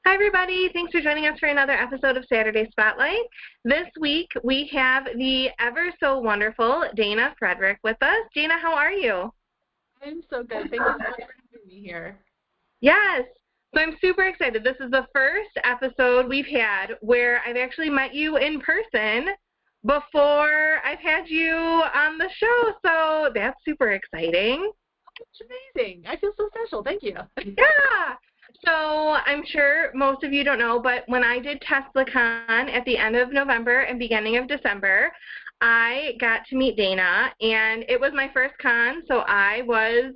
Hi, everybody. Thanks for joining us for another episode of Saturday Spotlight. This week, we have the ever so wonderful Dana Fraedrich with us. Dana, how are you? I'm so good. Thank you so much for having me here. Yes. So I'm super excited. This is the first episode we've had where I've actually met you in person before I've had you on the show. So that's super exciting. It's amazing. I feel so special. Thank you. Yeah. So I'm sure most of you don't know, but when I did Teslacon at the end of November and beginning of December, I got to meet Dana, and it was my first con, so I was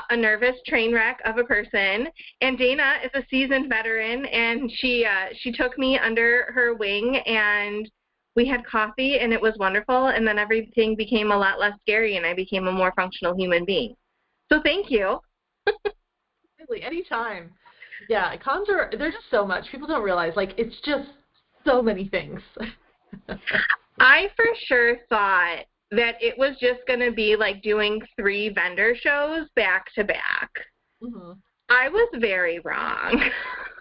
a nervous train wreck of a person. And Dana is a seasoned veteran, and she took me under her wing, and we had coffee, and it was wonderful, and then everything became a lot less scary, and I became a more functional human being. So thank you. Really, anytime. Yeah, cons there's just so much. People don't realize, like, it's just so many things. I for sure thought that it was just going to be like doing 3 vendor shows back to back. Mm-hmm. I was very wrong.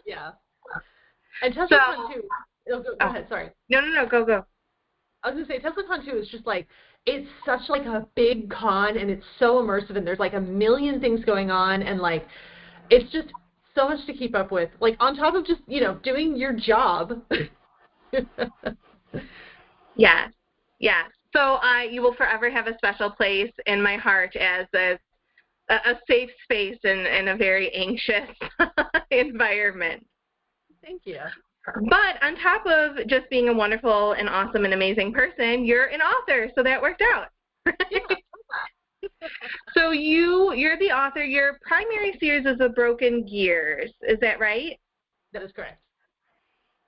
Yeah. And Teslacon too. Oh, go ahead, sorry. No, go. I was going to say, Teslacon too is just like, it's such like a big con, and it's so immersive, and there's like a million things going on, and like, it's just so much to keep up with. Like, on top of just, doing your job. Yes. So you will forever have a special place in my heart as a safe space in a very anxious environment. Thank you. But on top of just being a wonderful and awesome and amazing person, you're an author, so that worked out. Yeah. So you're the author. Your primary series is The Broken Gears. Is that right? That is correct.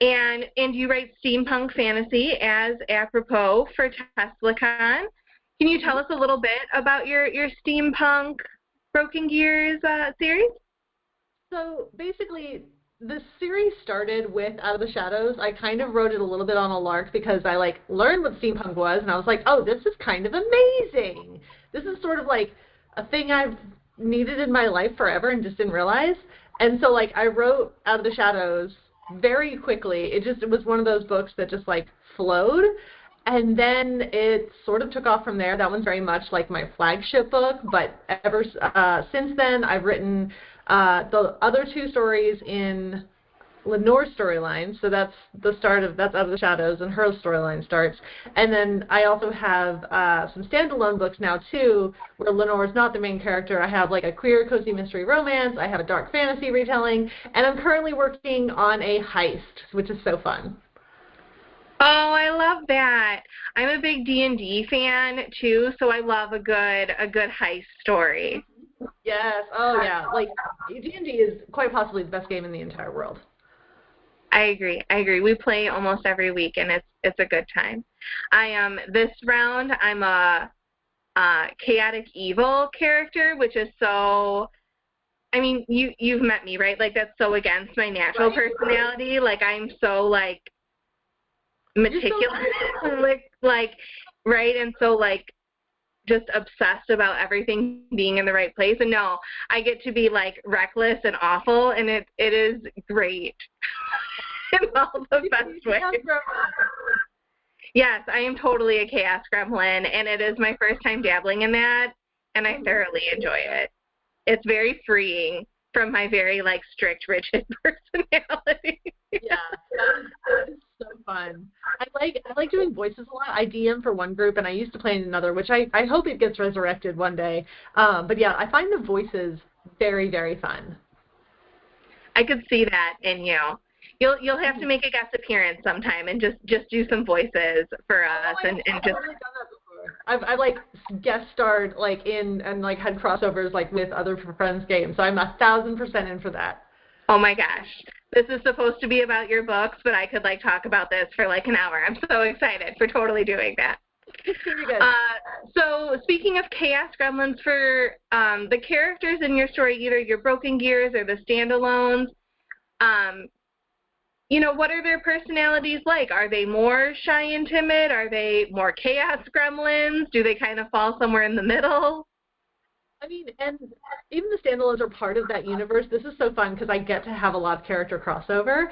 And you write steampunk fantasy as apropos for Teslacon. Can you tell us a little bit about your steampunk Broken Gears series? So basically, the series started with Out of the Shadows. I kind of wrote it a little bit on a lark because I like learned what steampunk was, and I was like, oh, this is kind of amazing. This is sort of like a thing I've needed in my life forever and just didn't realize. And so like I wrote Out of the Shadows very quickly. It was one of those books that just like flowed. And then it sort of took off from there. That one's very much like my flagship book, but ever since then I've written the other 2 stories in Lenore's storyline, so that's Out of the Shadows, and her storyline starts. And then I also have some standalone books now too, where Lenore's not the main character. I have like a queer cozy mystery romance, I have a dark fantasy retelling, and I'm currently working on a heist, which is so fun. Oh, I love that. I'm a big D&D fan too, so I love a good heist story. Yes. Oh yeah. Like D&D is quite possibly the best game in the entire world. I agree. We play almost every week, and it's a good time. This round I'm a chaotic evil character, which is so. I mean, you've met me, right? Like that's so against my natural personality. Like I'm so like meticulous, like right, and so like just obsessed about everything being in the right place. And no, I get to be like reckless and awful, and it is great in all the best ways. Yes, I am totally a chaos gremlin, and it is my first time dabbling in that, and I thoroughly enjoy it. It's very freeing from my very like strict, rigid personality. Yeah, that is so fun. I like doing voices a lot. I DM for one group, and I used to play in another, which I hope it gets resurrected one day. But yeah, I find the voices very, very fun. I could see that in you. You'll have to make a guest appearance sometime and just do some voices for us I've just. totally done that before. I've like guest starred like in and like had crossovers like with other friends' games, so I'm 1,000% in for that. Oh my gosh, this is supposed to be about your books, but I could like talk about this for like an hour. I'm so excited for totally doing that. Very good. So speaking of chaos gremlins, for the characters in your story, either your Broken Gears or the standalones, what are their personalities like? Are they more shy and timid? Are they more chaos gremlins? Do they kind of fall somewhere in the middle? I mean, and even the standalones are part of that universe. This is so fun because I get to have a lot of character crossover.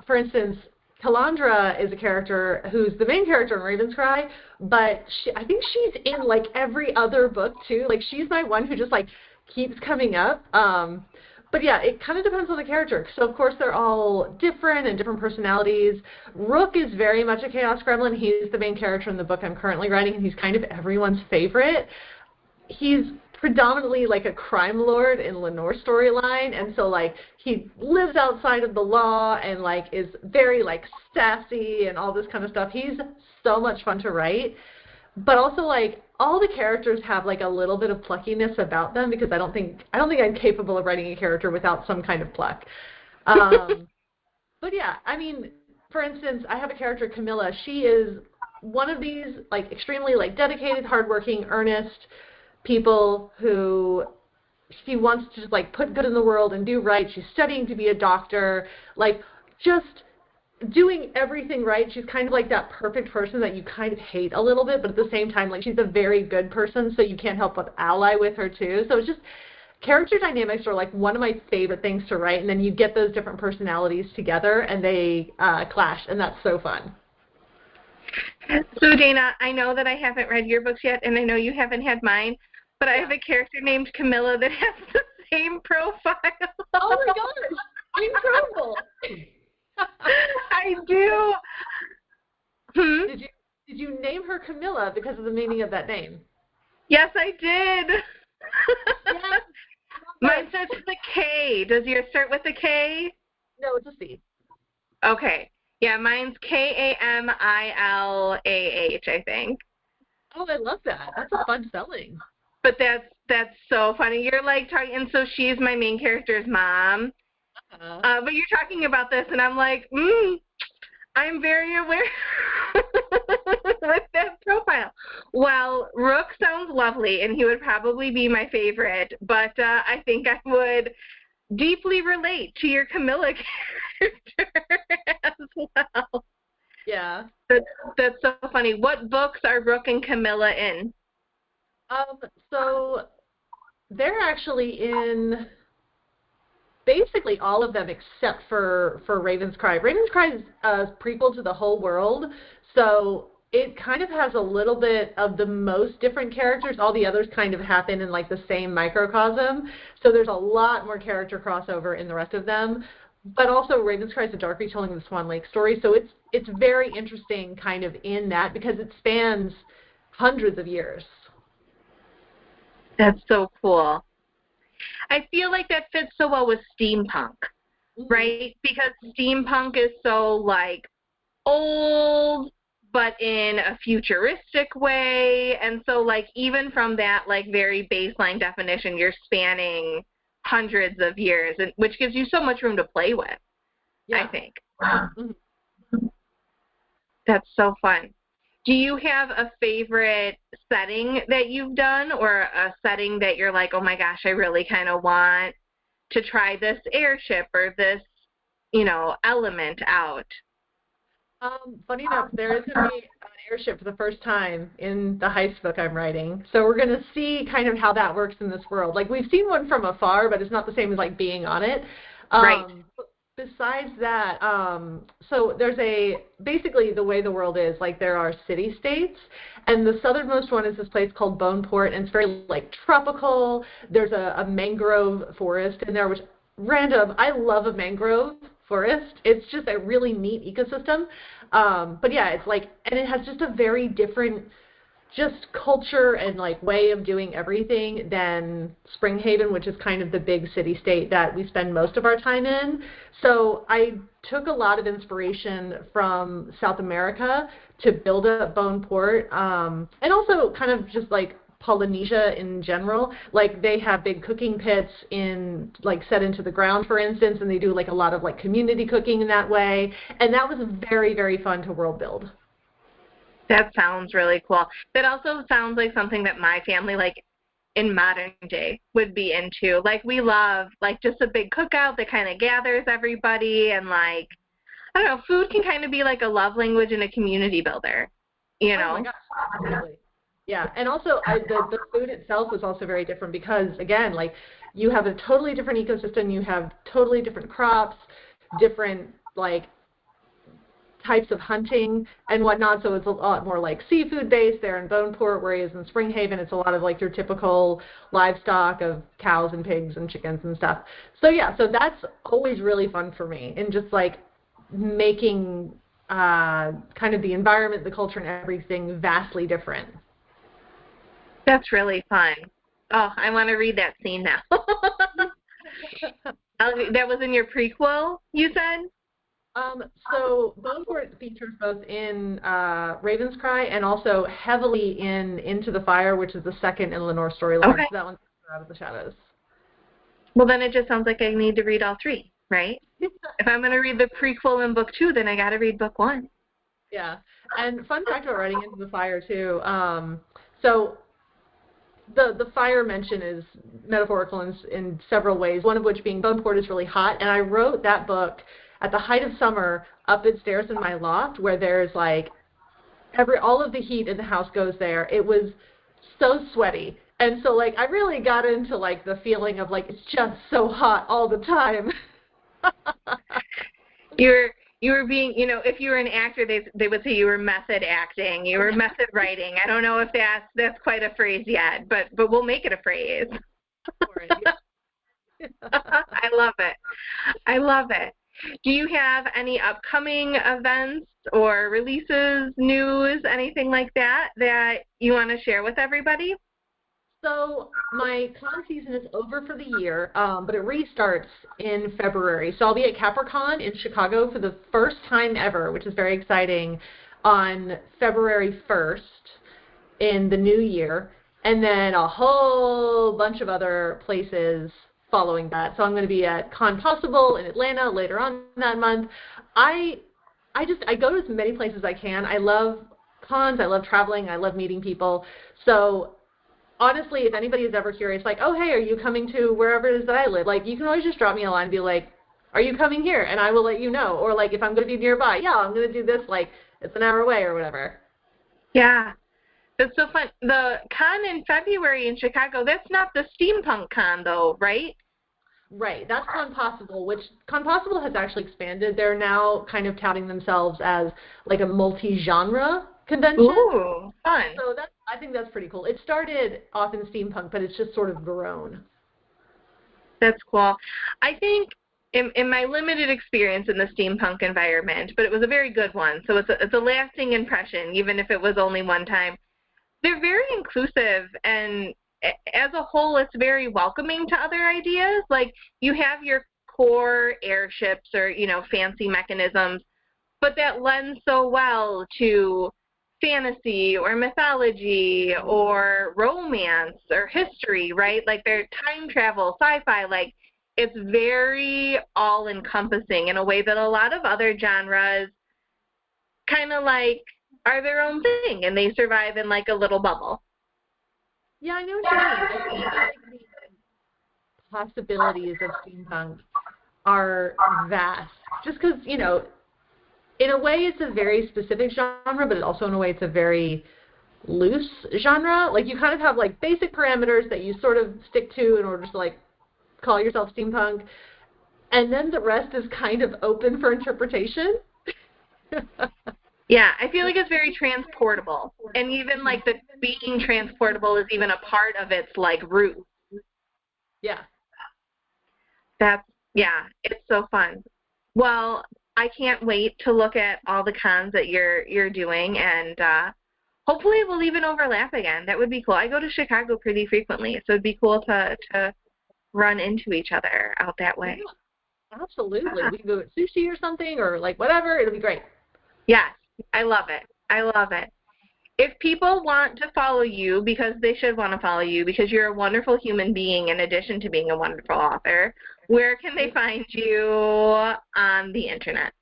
For instance, Kalandra is a character who's the main character in Raven's Cry, but I think she's in like every other book too. Like she's my one who just like keeps coming up. But yeah, it kind of depends on the character. So of course they're all different and different personalities. Rook is very much a chaos gremlin. He's the main character in the book I'm currently writing, and he's kind of everyone's favorite. He's predominantly like a crime lord in Lenore's storyline, and so like he lives outside of the law and like is very like sassy and all this kind of stuff. He's so much fun to write, but also like all the characters have like a little bit of pluckiness about them because I don't think I'm capable of writing a character without some kind of pluck. But yeah, I mean, for instance, I have a character, Camilla. She is one of these like extremely like dedicated, hardworking, earnest people who she wants to just like put good in the world and do right. She's studying to be a doctor, like just doing everything right. She's kind of like that perfect person that you kind of hate a little bit, but at the same time, like she's a very good person, so you can't help but ally with her too. So it's just character dynamics are like one of my favorite things to write, and then you get those different personalities together and they clash, and that's so fun. So Dana, I know that I haven't read your books yet, and I know you haven't had mine, but I have a character named Camilla that has the same profile. Oh my gosh, incredible! I do. Did you name her Camilla because of the meaning of that name? Yes, I did. Yes. Mine starts with a K. Does yours start with a K? No, it's a C. Okay. Yeah, mine's Kamillah, I think. Oh, I love that. That's a fun spelling. But that's so funny. You're like talking, and so she's my main character's mom. But you're talking about this, and I'm like, I'm very aware with that profile. Well, Rook sounds lovely, and he would probably be my favorite, but I think I would deeply relate to your Camilla character as well. Yeah. That's so funny. What books are Rook and Camilla in? So they're actually in basically all of them except for Raven's Cry. Raven's Cry is a prequel to The Whole World, so it kind of has a little bit of the most different characters. All the others kind of happen in like the same microcosm, so there's a lot more character crossover in the rest of them. But also Raven's Cry is a dark retelling of the Swan Lake story, so it's very interesting kind of in that because it spans hundreds of years. That's so cool. I feel like that fits so well with steampunk, right? Because steampunk is so, like, old, but in a futuristic way. And so, like, even from that, like, very baseline definition, you're spanning hundreds of years, and which gives you so much room to play with, I think. That's so fun. Do you have a favorite setting that you've done, or a setting that you're like, oh my gosh, I really kind of want to try this airship or this, element out? Funny enough, there is going to be an airship for the first time in the heist book I'm writing. So we're going to see kind of how that works in this world. Like, we've seen one from afar, but it's not the same as, like, being on it. Right. Besides that, so there's basically the way the world is, like there are city-states, and the southernmost one is this place called Boneport, and it's very like tropical. There's a mangrove forest in there, which random. I love a mangrove forest. It's just a really neat ecosystem. But yeah, it's like, and it has just a very different just culture and like way of doing everything than Springhaven, which is kind of the big city-state that we spend most of our time in. So I took a lot of inspiration from South America to build up Boneport, and also kind of just like Polynesia in general. Like they have big cooking pits set into the ground, for instance, and they do like a lot of like community cooking in that way. And that was very, very fun to world build. That sounds really cool. That also sounds like something that my family, like, in modern day would be into. Like, we love, like, just a big cookout that kind of gathers everybody, and, like, I don't know, food can kind of be like a love language and a community builder, Oh my gosh, absolutely. Yeah, and also the food itself was also very different because, again, like you have a totally different ecosystem, you have totally different crops, different like types of hunting and whatnot, so it's a lot more like seafood based there in Boneport, whereas in Springhaven it's a lot of like your typical livestock of cows and pigs and chickens and stuff. So yeah, so that's always really fun for me, and just like making kind of the environment, the culture, and everything vastly different. That's really fun. Oh, I want to read that scene now. That was in your prequel, you said? So Boneport features both in Raven's Cry and also heavily in Into the Fire, which is the second in Lenore's storyline. Okay. So that one's Out of the Shadows. Well, then it just sounds like I need to read all three, right? If I'm going to read the prequel in book 2, then I got to read book 1. Yeah. And fun fact about writing Into the Fire, too. So the fire mention is metaphorical in several ways, one of which being Boneport is really hot. And I wrote that book at the height of summer upstairs in my loft where there's like all of the heat in the house goes there. It was so sweaty. And so like I really got into like the feeling of like it's just so hot all the time. You were being, if you were an actor, they would say you were method acting, you were method writing. I don't know if that's quite a phrase yet, but we'll make it a phrase. I love it. I love it. Do you have any upcoming events or releases, news, anything like that you want to share with everybody? So my con season is over for the year, but it restarts in February. So I'll be at Capricorn in Chicago for the first time ever, which is very exciting, on February 1st in the new year, and then a whole bunch of other places following that. So I'm going to be at Con Possible in Atlanta later on that month. I go to as many places as I can. I love cons. I love traveling. I love meeting people. So honestly, if anybody is ever curious, like, oh, hey, are you coming to wherever it is that I live? Like, you can always just drop me a line and be like, are you coming here? And I will let you know. Or, like, if I'm going to be nearby, yeah, I'm going to do this, like, it's an hour away or whatever. Yeah. That's so fun. The con in February in Chicago, that's not the Steampunk con, though, right? Right. That's Con Possible, which Con Possible has actually expanded. They're now kind of touting themselves as, like, a multi-genre convention. Ooh, fun. So I think that's pretty cool. It started off in Steampunk, but it's just sort of grown. That's cool. I think in my limited experience in the steampunk environment, but it was a very good one, so it's a lasting impression, even if it was only one time. They're very inclusive, and as a whole, it's very welcoming to other ideas. Like, you have your core airships or, fancy mechanisms, but that lends so well to fantasy or mythology or romance or history, right? Like, they're time travel, sci-fi, like, it's very all-encompassing in a way that a lot of other genres kind of like are their own thing, and they survive in like a little bubble. Yeah, I know what you mean. I feel like the possibilities of steampunk are vast. Just because, in a way it's a very specific genre, but also in a way it's a very loose genre. Like, you kind of have like basic parameters that you sort of stick to in order to like call yourself steampunk, and then the rest is kind of open for interpretation. Yeah, I feel like it's very transportable, and even like the being transportable is even a part of its like root. Yeah. It's so fun. Well, I can't wait to look at all the cons that you're doing, and hopefully we'll even overlap again. That would be cool. I go to Chicago pretty frequently, so it'd be cool to run into each other out that way. Yeah, absolutely. We can go get sushi or something, or like whatever. It'll be great. Yes, I love it. I love it. If people want to follow you, because they should want to follow you, because you're a wonderful human being in addition to being a wonderful author, where can they find you on the internet?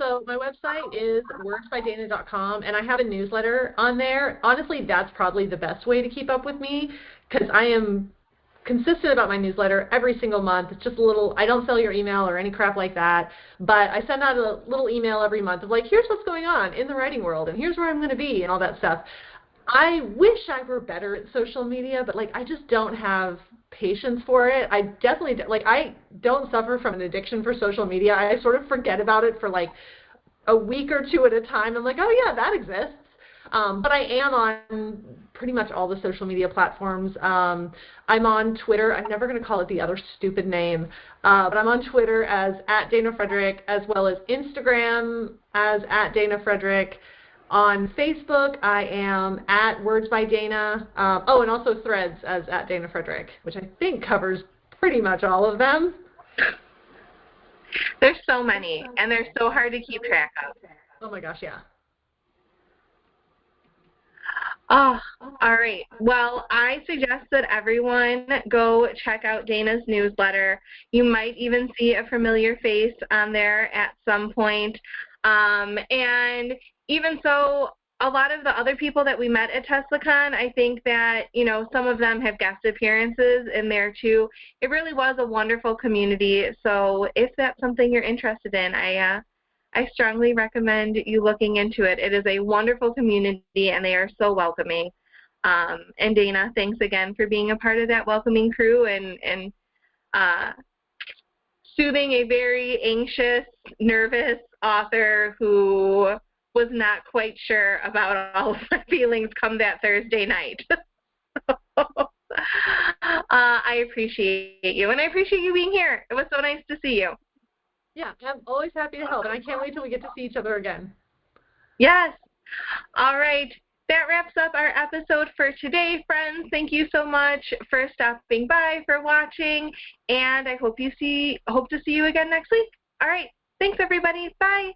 So my website is wordsbydana.com, and I have a newsletter on there. Honestly, that's probably the best way to keep up with me, because I am consistent about my newsletter every single month. It's just a little, I don't sell your email or any crap like that, but I send out a little email every month of like, here's what's going on in the writing world, and here's where I'm going to be, and all that stuff. I wish I were better at social media, but like I just don't have patience for it. I definitely like I don't suffer from an addiction for social media. I sort of forget about it for like a week or two at a time. I'm like, oh yeah, that exists. But I am on pretty much all the social media platforms. I'm on Twitter. I'm never going to call it the other stupid name, but I'm on Twitter as @Dana as well as Instagram as @Dana On Facebook, I am @Words by Dana. Oh, and also Threads as @Dana which I think covers pretty much all of them. There's so many, and they're so hard to keep track of. Oh my gosh, yeah. Oh, all right. Well, I suggest that everyone go check out Dana's newsletter. You might even see a familiar face on there at some point. And even so, a lot of the other people that we met at Teslacon, I think that, you know, some of them have guest appearances in there too. It really was a wonderful community. So if that's something you're interested in, I strongly recommend you looking into it. It is a wonderful community, and they are so welcoming. And Dana, thanks again for being a part of that welcoming crew and soothing a very anxious, nervous author who was not quite sure about all of my feelings come that Thursday night. I appreciate you, and I appreciate you being here. It was so nice to see you. Yeah, I'm always happy to help, and I can't wait till we get to see each other again. Yes. All right. That wraps up our episode for today, friends. Thank you so much for stopping by, for watching, and I hope to see you again next week. All right. Thanks, everybody. Bye.